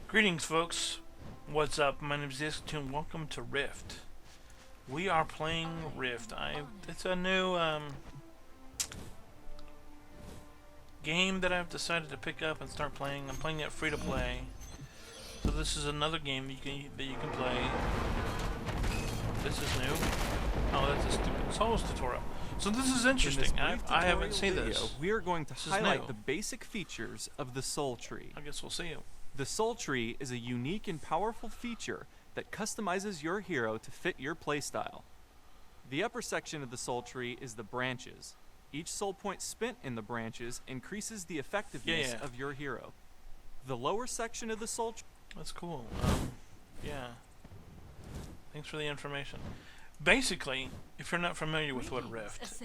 Greetings, folks. What's up? My name is Disc2 and welcome to Rift. We are playing Rift. It's a new game that I've decided to pick up and start playing. I'm playing it free to play. So this is another game that you can play. This is new. Oh, that's a stupid Souls tutorial. So this is interesting. I haven't seen this. We are going to highlight the basic features of the Soul Tree. I guess we'll see you. The Soul Tree is a unique and powerful feature that customizes your hero to fit your playstyle. The upper section of the Soul Tree is the branches. Each soul point spent in the branches increases the effectiveness of your hero. The lower section of the Soul Tree... That's cool. Yeah. Thanks for the information. Basically, if you're not familiar with what Rift...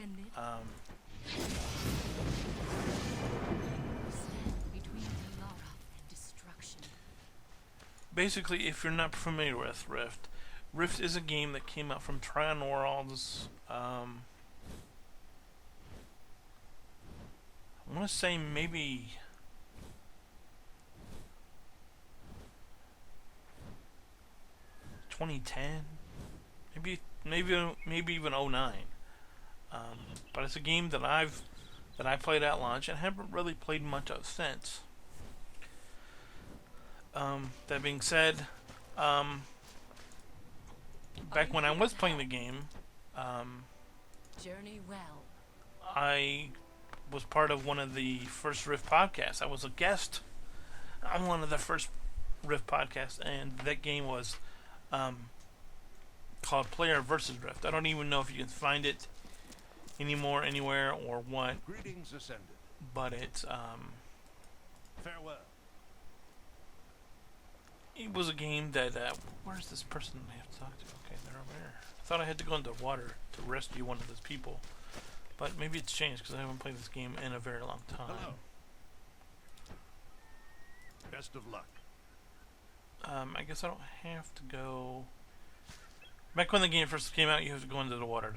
Basically, if you're not familiar with Rift, Rift is a game that came out from Talara Worlds. I want to say maybe 2010, maybe even 09. But it's a game that I played at launch and haven't really played much of since. That being said, back when I was playing the game, I was part of one of the first Rift podcasts. I was a guest on one of the first Rift podcasts, and that game was called Player vs. Rift. I don't even know if you can find it anymore, anywhere, or what. Greetings ascended. But it's Farewell. It was a game that, where's this person I have to talk to? Okay, they're over here. I thought I had to go into water to rescue one of those people. But maybe it's changed because I haven't played this game in a very long time. Hello. Best of luck. I guess I don't have to go... Back when the game first came out, you have to go into the water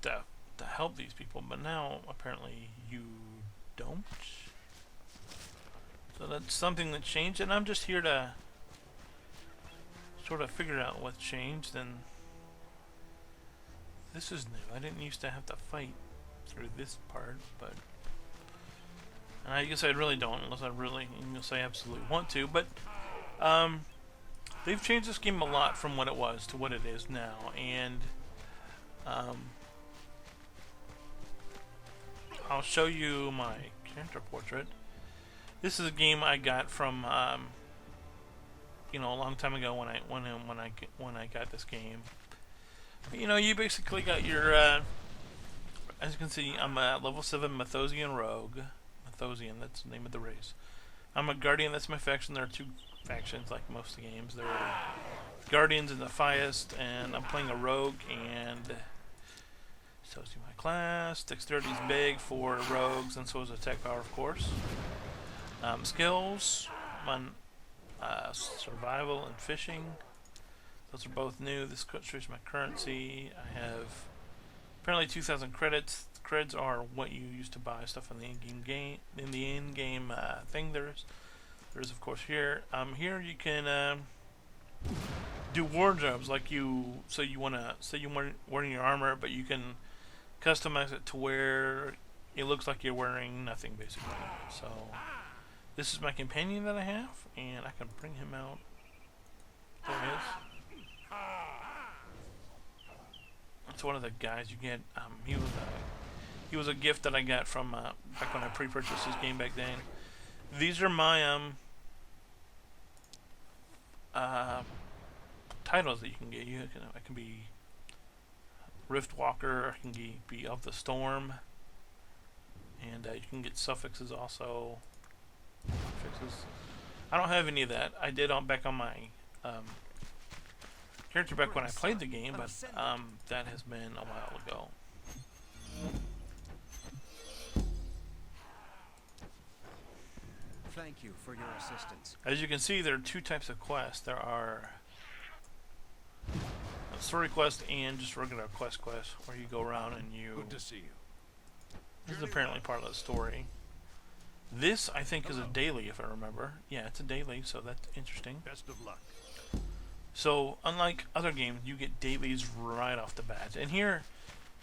to help these people. But now, apparently, you don't. So that's something that changed, and I'm just here to sort of figured out what changed, and this is new. I didn't used to have to fight through this part, but and I guess I really don't, unless I really, unless I absolutely want to. But they've changed this game a lot from what it was to what it is now, and I'll show you my character portrait. This is a game I got from you know, a long time ago when I got this game. You know, you basically got your as you can see, I'm a level 7 Mathosian rogue. Mathosian, that's the name of the race. I'm a guardian, that's my faction. There are two factions like most of the games. There are guardians and the Fiest, and I'm playing a rogue, and so is my class. Dexterity is big for rogues, and so is attack power, of course. Skills, survival and fishing. Those are both new. This shows my currency. I have apparently 2,000 credits. The credits are what you use to buy stuff in the in-game thing. There's of course here. Here you can do wardrobes like you. So you wanna say you're wearing your armor, but you can customize it to where it looks like you're wearing nothing, basically. So. This is my companion that I have, and I can bring him out. There he is. It's one of the guys you get. He was a gift that I got from back when I pre-purchased this game back then. These are my titles that you can get. I can be Rift Walker. I can be of the Storm, and you can get suffixes also. Fixes. I don't have any of that. I did back on my character back when I played the game, but that has been a while ago. Thank you for your assistance. As you can see, there are two types of quests. There are a story quest and just regular quest where you go around and you. Good to see you. This is apparently part of the story. This, I think, is a daily, if I remember. Yeah, it's a daily, so that's interesting. Best of luck. So, unlike other games, you get dailies right off the bat. And here,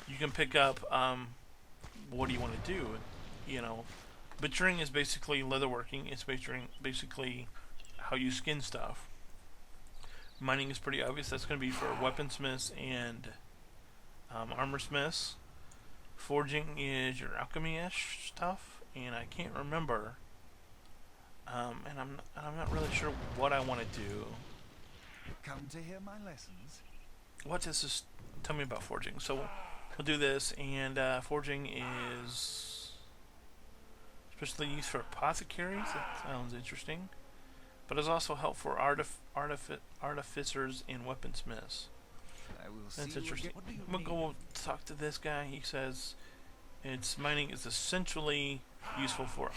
you can pick up, what do you want to do? You know, butchering is basically leatherworking. It's basically how you skin stuff. Mining is pretty obvious. That's going to be for weaponsmiths and armor smiths. Forging is your alchemy-ish stuff, and I can't remember. And I'm not really sure what I want to do. Come to hear my lessons. What does this tell me about forging? So we'll do this, and forging is especially used for apothecaries. That sounds interesting. But it's also helpful for artificers and weaponsmiths. I will That's see you interesting. again. What do you We'll mean? go talk to this guy. He says mining is essentially useful for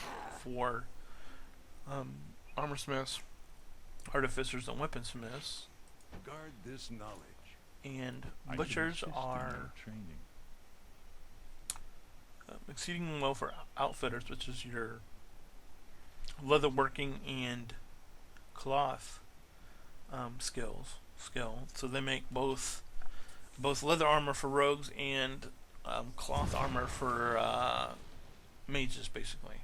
armor smiths, artificers, and weaponsmiths. Guard this knowledge. And I can butchers assist in are your training. exceedingly well for outfitters, which is your leatherworking and cloth skill. So they make both leather armor for rogues and cloth armor for mages, basically.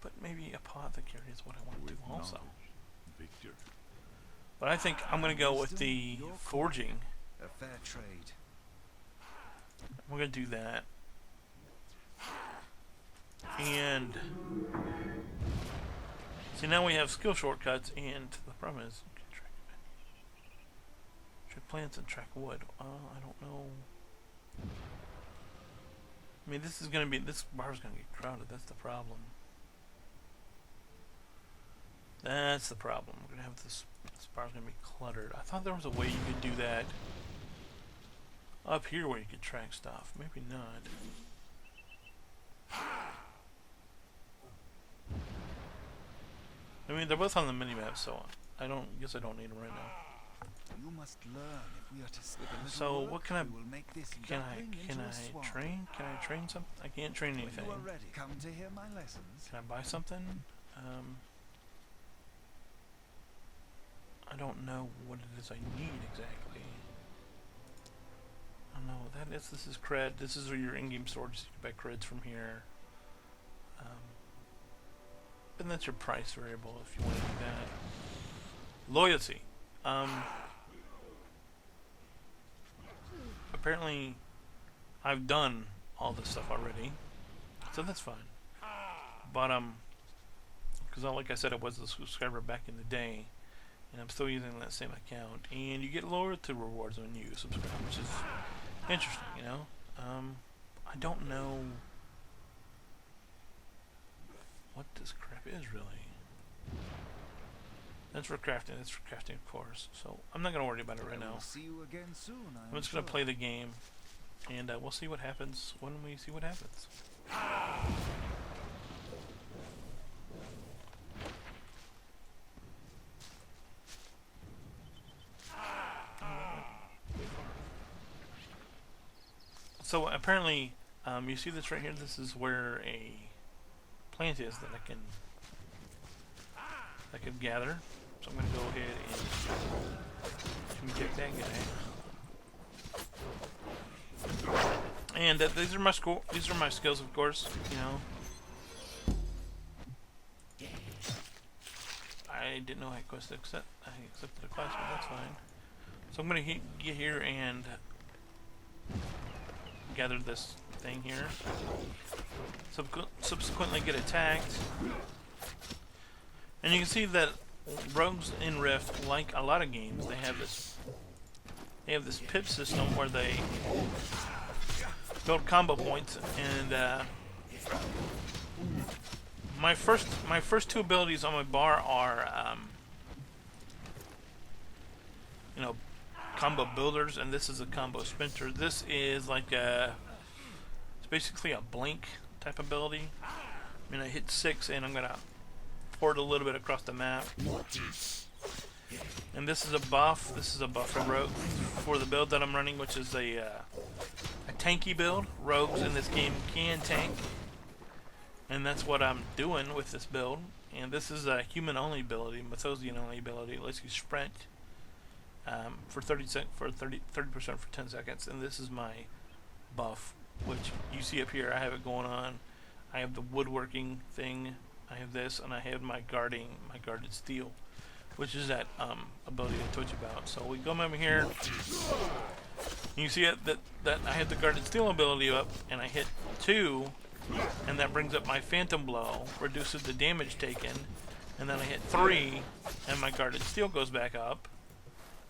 But maybe apothecary is what I want to do With also. knowledge, victor. But I think I'm going to go with the forging. A fair trade. We're going to do that. And see, now we have skill shortcuts, and the problem is track plants and track wood. I don't know. I mean, this bar's gonna get crowded. That's the problem. That's the problem. We're gonna have this bar's gonna be cluttered. I thought there was a way you could do that up here where you could track stuff. Maybe not. I mean, they're both on the minimap, so I guess I don't need them right now. You must learn if we are to slip a little So work, what can I we will make this Can duckling I into a swamp. train? Can I train something? I can't train When anything. you are ready, come to hear my lessons. Can I buy something? I don't know what it is I need exactly. I don't know. This is cred. This is your in-game storage. So you can buy creds from here. And that's your price variable if you want to do that. Loyalty. Apparently, I've done all this stuff already, so that's fine. But because like I said, I was a subscriber back in the day, and I'm still using that same account. And you get loyalty rewards when you subscribe, which is interesting, you know. I don't know what this crap is really. That's for crafting. That's for crafting, of course. So I'm not gonna worry about it right I now. will see you again soon. I'm just gonna play the game, and we'll see what happens when we see what happens. So apparently, you see this right here. This is where a plant is that I can gather. So I'm gonna go ahead and get that guy. And these are my skills, of course. You know, I didn't know I accepted a class, but that's fine. So I'm gonna get here and gather this thing here. Subsequently get attacked. And you can see that rogues in Rift, like a lot of games, they have this pip system where they build combo points. And my first two abilities on my bar are you know, combo builders, and this is a combo sprinter. This is like it's basically a blink type ability. I mean, I hit 6 and I'm gonna port a little bit across the map. And this is a buff. This is a buff for the build that I'm running, which is a tanky build. Rogues in this game can tank, And that's what I'm doing with this build. And this is a human-only ability, Mathosian-only ability. It lets you sprint for 30% for 10 seconds. And this is my buff, which you see up here. I have it going on. I have the woodworking thing. I have this, and I have my guarded steel, which is that ability I told you about. So we come over here. You see it that I had the guarded steel ability up, and I hit 2, and that brings up my phantom blow, reduces the damage taken, and then I hit 3, and my guarded steel goes back up,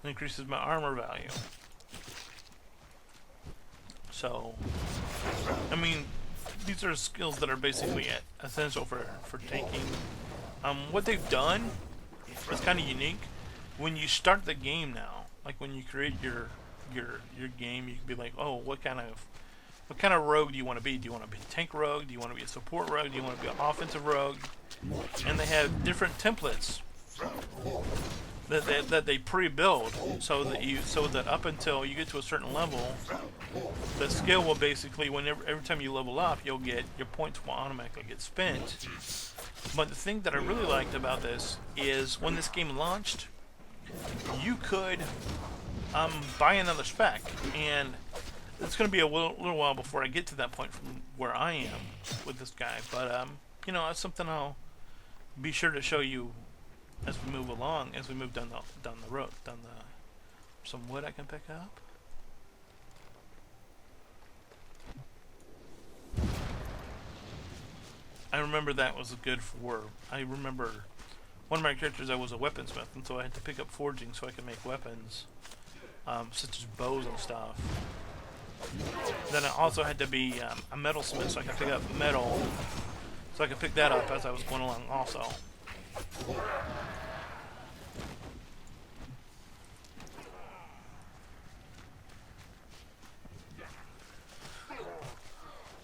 and increases my armor value. So, I mean, these are skills that are basically essential for tanking. What they've done is kind of unique. When you start the game now, like when you create your game, you can be like, oh, what kind of rogue do you want to be? Do you want to be a tank rogue? Do you want to be a support rogue? Do you want to be an offensive rogue? And they have different templates that they pre-build so that up until you get to a certain level, the skill will basically, every time you level up, your points will automatically get spent. But the thing that I really liked about this is when this game launched, you could buy another spec, and it's going to be a little while before I get to that point from where I am with this guy. But you know, that's something I'll be sure to show you as we move along, as we move down the road, some wood I can pick up. I remember that was good for. I remember one of my characters, I was a weaponsmith, and so I had to pick up forging so I could make weapons, such as bows and stuff. Then I also had to be a metalsmith, so I could pick up metal, so I could pick that up as I was going along also.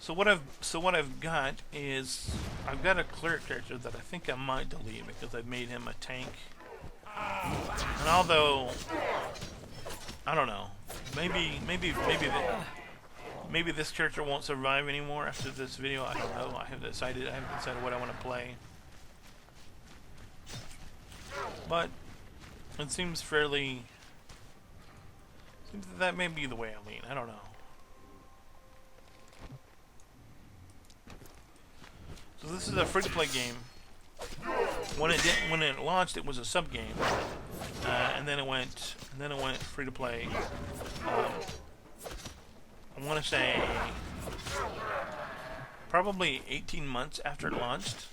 So what I've got is I've got a cleric character that I think I might delete because I've made him a tank. And although I don't know, maybe this character won't survive anymore after this video. I don't know. I haven't decided what I want to play. But it seems that may be the way I lean. I don't know. So this is a free-to-play game. When it launched, it was a sub game, and then it went free-to-play. I want to say probably 18 months after it launched,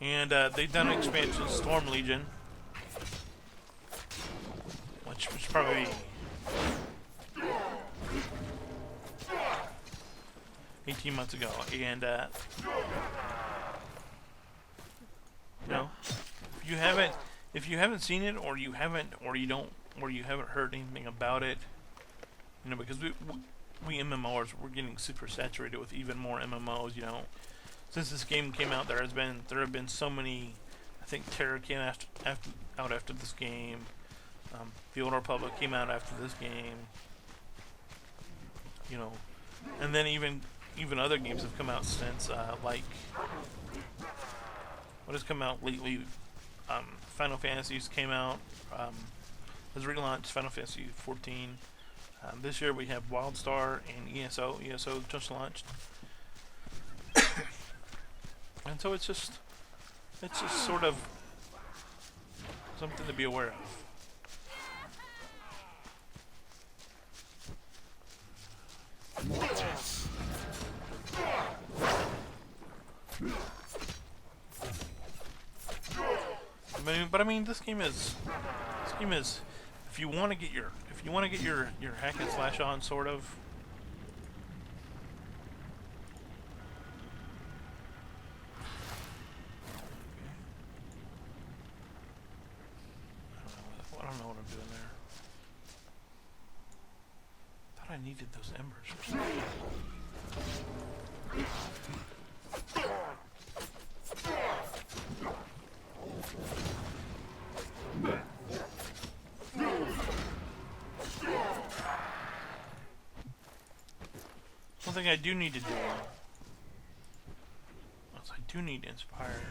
and they've done an expansion, Storm Legion, which was probably 18 months ago, and you know, if you haven't seen it, or you haven't heard anything about it, you know, because we MMOers, we're getting super saturated with even more MMOs. You know, since this game came out, there have been so many. I think Terra came out after this game. The Old Republic came out after this game. You know, and then even other games have come out since, like what has come out lately. Final Fantasies came out, has relaunched Final Fantasy 14. This year we have WildStar and ESO. ESO just launched, and so it's just sort of something to be aware of. But I mean, this game is if you want to get your hack and slash on, sort of. I don't know what I'm doing there. Thought I needed those embers or something. something I do need to do. I do need to inspire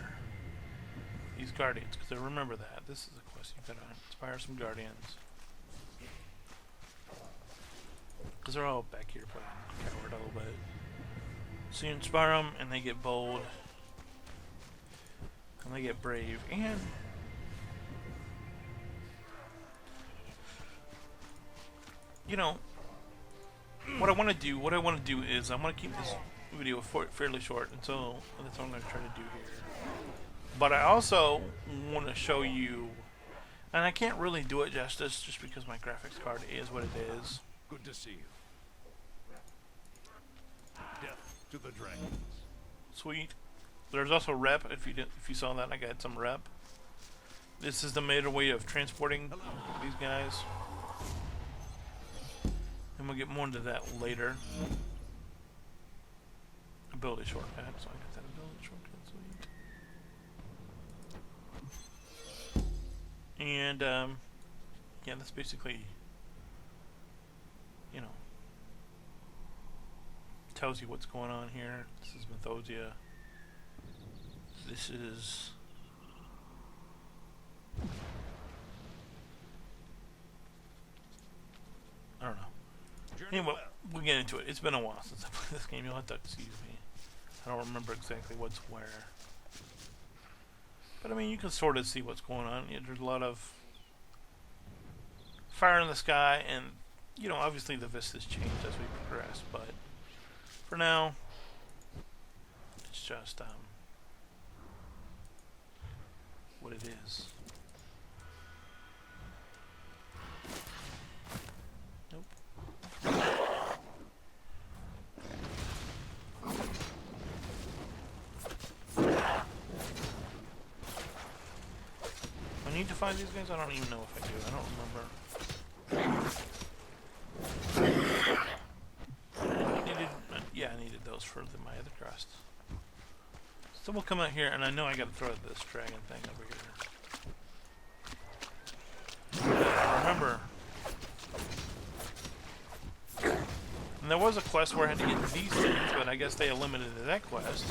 these guardians, because I remember that. This is a quest. You gotta inspire some guardians. Because they're all back here playing coward a little bit. So you inspire them, and they get bold. And they get brave. And you know, what I want to do is I want to keep this video fairly short, and so that's what I'm going to try to do here. But I also want to show you, and I can't really do it justice just because my graphics card is what it is. Good to see you. Death to the dragons. Sweet. There's also rep. If you saw that, I got some rep. This is the meta way of transporting these guys. And we'll get more into that later. Ability shortcut. So I got that ability shortcut. Sweet. And yeah, that's basically, you know, tells you what's going on here. This is Mythosia. This is I don't know. Anyway, we'll get into it. It's been a while since I played this game. You'll have to excuse me. I don't remember exactly what's where. But I mean, you can sort of see what's going on. There's a lot of fire in the sky, and you know, obviously the vistas change as we progress. But for now, it's just what it is. Nope. I need to find these guys? I don't even know if I do. I don't remember. Yeah, I needed those for my other crest. So we'll come out here, and I know I gotta throw this dragon thing over here. Remember. And there was a quest where I had to get these things, but I guess they eliminated that quest.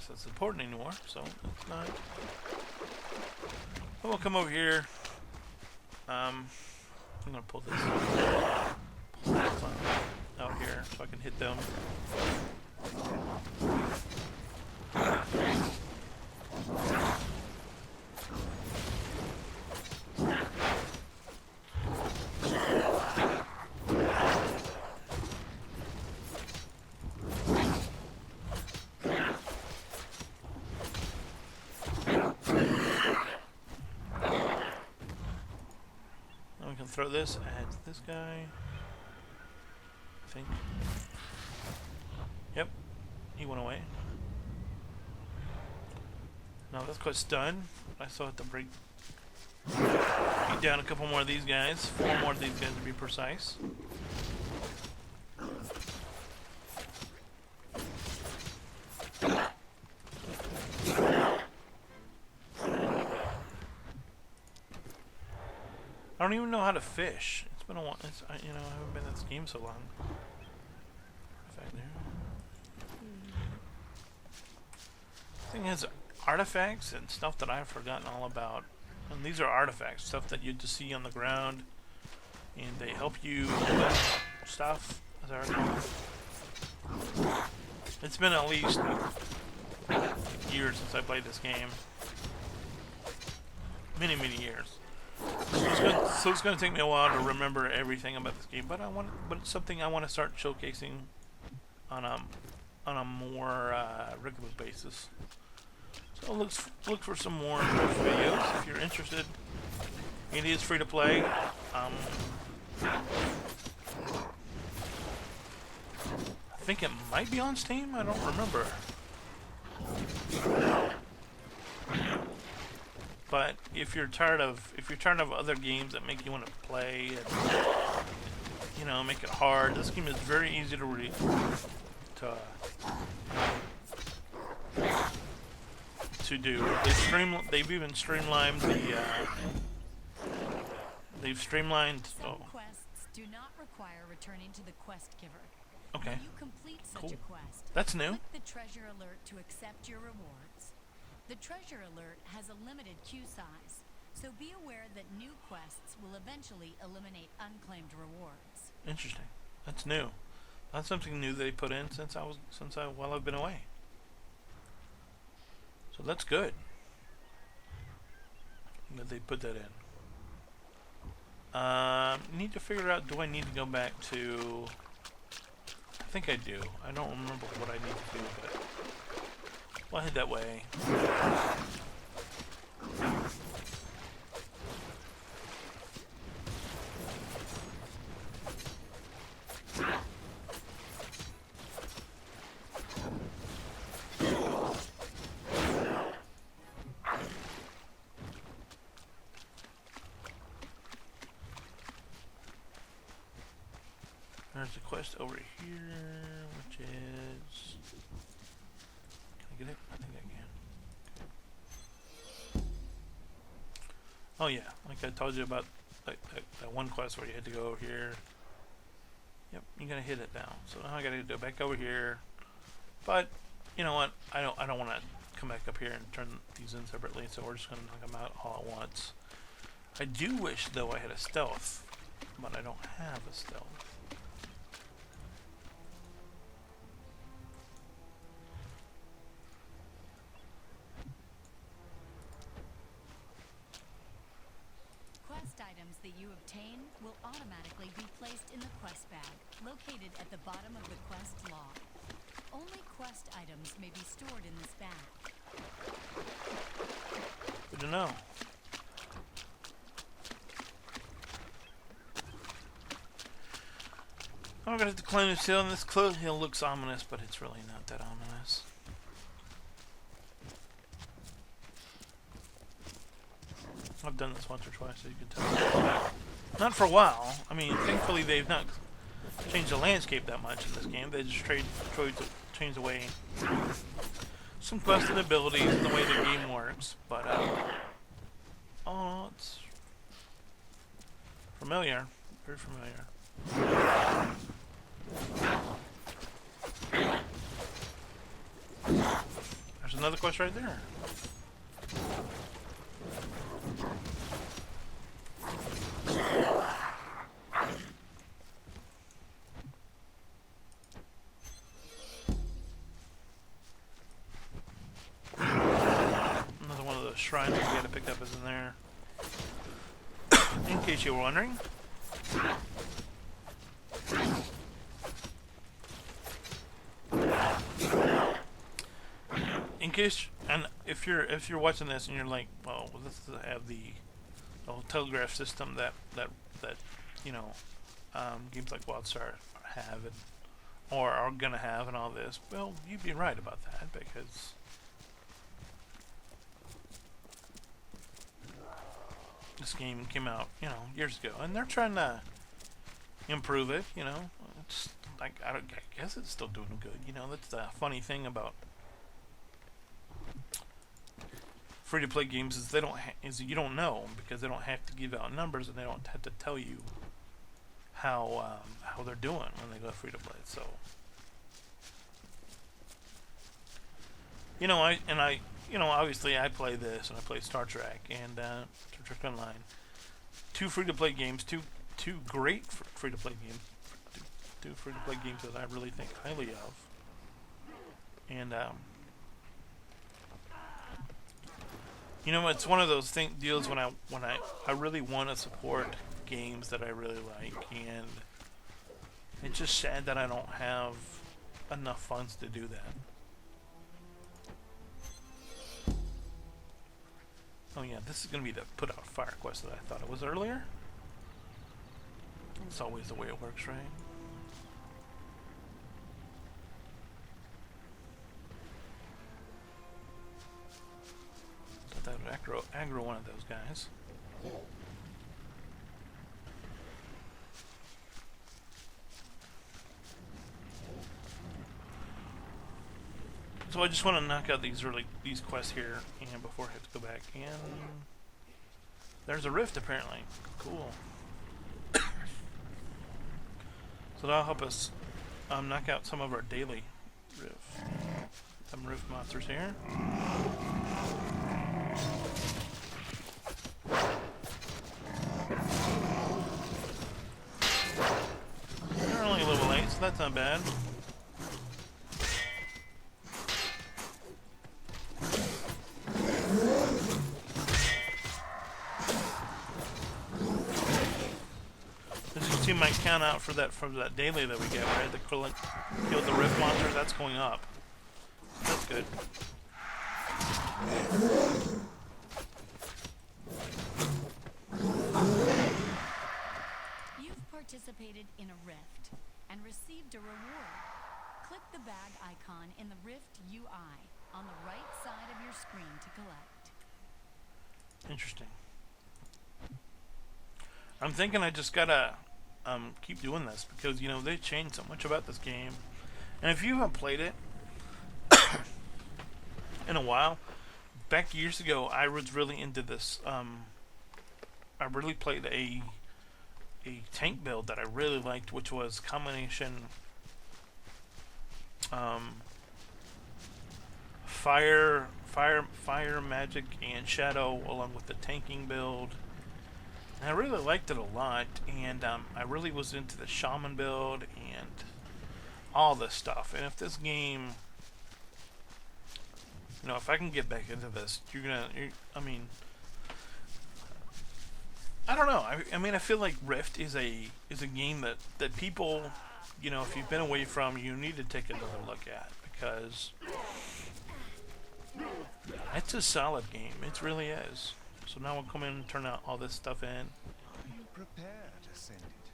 So it's important anymore, so it's not. Then we'll come over here. I'm gonna pull this out here so I can hit them. Throw this, add to this guy. I think. Yep, he went away. Now this quest's done. I still have to break. Beat down a couple more of these guys. 4 more of these guys to be precise. I don't even know how to fish. It's been a while. You know, I haven't been in this game so long. Thing is, artifacts and stuff that I've forgotten all about. And these are artifacts, stuff that you just see on the ground, and they help you with stuff. As I recall. It's been at least years since I played this game. Many, many years. So it's going to take me a while to remember everything about this game, but it's something I want to start showcasing on a more regular basis. So look for some more videos if you're interested. It is free to play. I think it might be on Steam. I don't remember. But if you're tired of other games that make you want to play and, you know, make it hard, this game is very easy to read. To do. They've even streamlined They've streamlined. Some Oh, quests do not require returning to the quest giver. okay. When you complete such Cool. a quest, That's new. click the treasure alert to accept your rewards. The treasure alert has a limited queue size, so be aware that new quests will eventually eliminate unclaimed rewards. Interesting. That's new. That's something new they put in while I've been away. So that's good that they put that in. Need to figure out, do I need to go back to... I think I do. I don't remember what I need to do, but... I'll head that way. There's a quest over here, which is... Can I get it? I think I can. Oh yeah, like I told you about that one quest where you had to go over here. Yep, you gotta hit it now. So now I gotta go back over here. But you know what? I don't want to come back up here and turn these in separately. So we're just gonna knock them out all at once. I do wish though I had a stealth, but I don't have a stealth. Quest items that you obtain will automatically be placed in the quest bag, located at the bottom of the quest log. Only quest items may be stored in this bag. Good to know. I'm gonna have to climb this hill, and this hill looks ominous, but it's really not that ominous. I've done this once or twice, as you can tell. Not for a while. I mean, thankfully they've not changed the landscape that much in this game. They just changed the way some quests and abilities and the way the game works. But oh, it's familiar, very familiar. There's another quest right there. Another one of those shrines we gotta pick up is in there. In case you were wondering. In case, and if you're watching this and you're like, well, this doesn't have the telegraph system that you know, games like WildStar have and or are gonna have and all this. Well, you'd be right about that because this game came out, you know, years ago, and they're trying to improve it. You know, it's like I guess it's still doing good. You know, that's the funny thing about free-to-play games is is you don't know because they don't have to give out numbers and they don't have to tell you how they're doing when they go free-to-play. So, you know, obviously I play this and I play Star Trek and Star Trek Online, two free-to-play games, two great free-to-play games, two free-to-play games that I really think highly of, and you know, it's one of those deals when I really want to support games that I really like, and it's just sad that I don't have enough funds to do that. Oh yeah, this is going to be the put out fire quest that I thought it was earlier. It's always the way it works, right? Thought that would aggro one of those guys. So I just want to knock out these quests here, and before I have to go back and There's a rift apparently. Cool. So that'll help us knock out some of our daily rift. Some rift monsters here. They're only level 8, so that's not bad. As you can see, my count out for that daily that we get, right? The kill the rift monsters, that's going up. That's good. You've participated in a rift and received a reward. Click the bag icon in the Rift UI on the right side of your screen to collect. Interesting. I'm thinking I just gotta keep doing this because, you know, they changed so much about this game. And if you haven't played it in a while, back years ago, I was really into this. I really played a tank build that I really liked, which was combination fire, magic, and shadow, along with the tanking build. And I really liked it a lot, and I really was into the shaman build and all this stuff. And if this game, you know, if I can get back into this, I mean, I don't know. I mean, I feel like Rift is a game that people, you know, if you've been away from, you need to take another look at, because it's a solid game. It really is. So now we'll come in and turn out all this stuff in. Are you prepared to send it?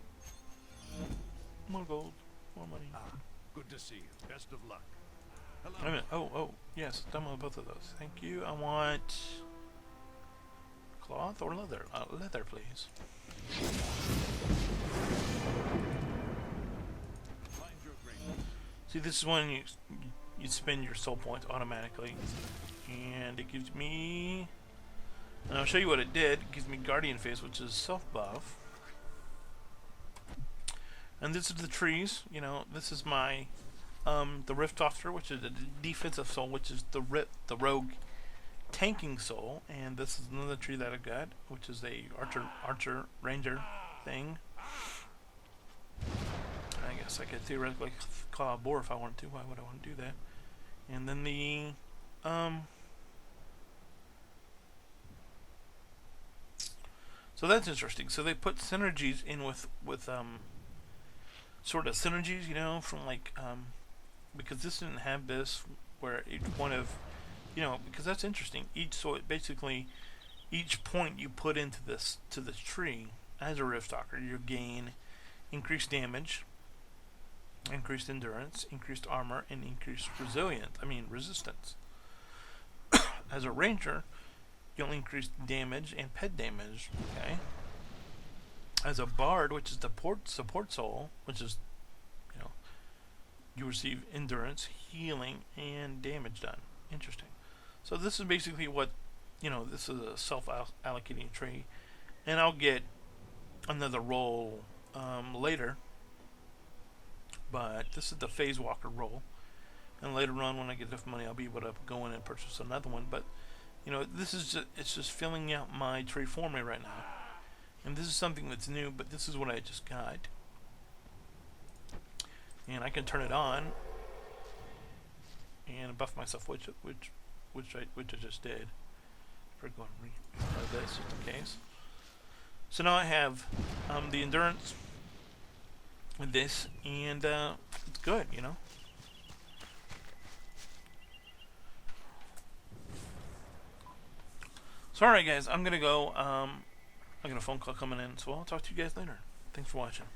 More gold, more money. Good to see you. Best of luck. Wait a minute. Oh, yes, done with both of those. Thank you. I want cloth or leather. Leather, please. Find your grave. See, this is when you spend your soul points automatically, and it gives me. And I'll show you what it did. It gives me Guardian Face, which is self buff. And this is the trees. You know, this is my the Rift Officer, which is a defensive soul, which is the rogue tanking soul. And this is another tree that I got, which is a archer ranger thing. I guess I could theoretically call a boar if I wanted to. Why would I want to do that? And then the so that's interesting. So they put synergies in with sort of synergies, you know, from like because this didn't have this, where each one of, you know, because that's interesting. Basically each point you put into this tree as a Rift Stalker, you gain increased damage, increased endurance, increased armor, and increased resistance. As a ranger, you'll increase damage and pet damage. Okay. As a bard, which is the support soul, which is, you know, you receive endurance, healing, and damage done. Interesting. So this is basically what, you know, this is a self-allocating tree, and I'll get another role later. But this is the Phase Walker role, and later on, when I get enough money, I'll be able to go in and purchase another one. But you know, this is it's just filling out my tree for me right now. And this is something that's new, but this is what I just got. And I can turn it on and buff myself, which I just did. We're going to read this just in case. So now I have the endurance with this, and it's good, you know. So alright guys, I'm gonna go. I got a phone call coming in, so I'll talk to you guys later. Thanks for watching.